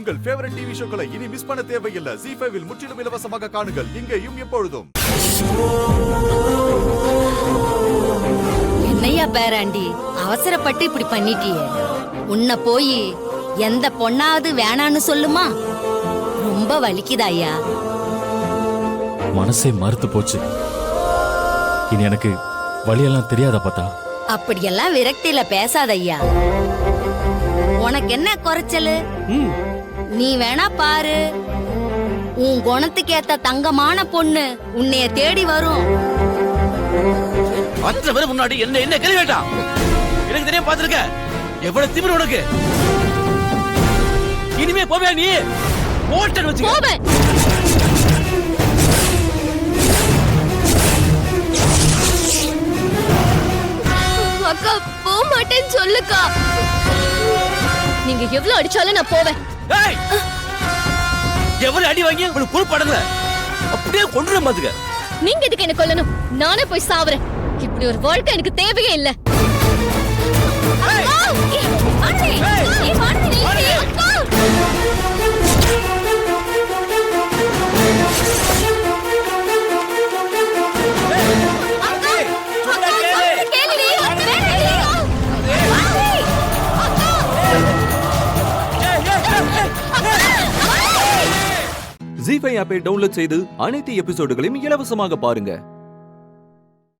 உங்கள் favourite TV ஷோக்களை இனி miss பண்ண தேவையில்லை. ZEE5 இல் முற்றிலும் இலவசமாக காணுங்கள். இங்கேயும் எப்பொழுதும். என்னையா பேராண்டி அவசரப்பட்டு இப்படி பண்ணிட்டியே? உன்னை போய் எந்த பொண்ணாவது வேணான்னு சொல்லுமா? ரொம்ப வலிக்குதாயா? மனசே மறுத்து போச்சு. இனி எனக்கு வழியெல்லாம் தெரியாத பார்த்தா. அப்படியெல்லாம் விரக்தியில பேசாதய்யா. உனக்கு என்ன குறைச்சலு? நீ வேணா பாரு, உன் குணத்துக்கு ஏத்த தங்கமான பொண்ணு உன்னைய தேடி வரும். அத்தனை பேர் முன்னாடி என்ன கேள்வி வேண்டாம். எனக்கு தெரியும், பாத்துருக்க. எவ்வளவு திமிரு உனக்கு. இனிமே போவே நீ போட்டேன்னு வச்சுக்க. அக்கா போக மாட்டேன்னு சொல்லுக்கா. நீங்க எவ்வளவு அடிச்சாலும் நான் போவேன். எவ்வளவு அடி வாங்கி உங்களுக்கு பொறுப்படல அப்படியே கொண்டு பாத்துக்க. நீங்க எதுக்கு என்ன கொல்லணும்? நானே போய் சாவறேன். இப்படி ஒரு வாழ்க்கை எனக்கு தேவையே இல்ல. ZEE5 ஆப்பை டவுன்லோட் செய்து அனைத்து எபிசோடுகளையும் இலவசமாக பாருங்க.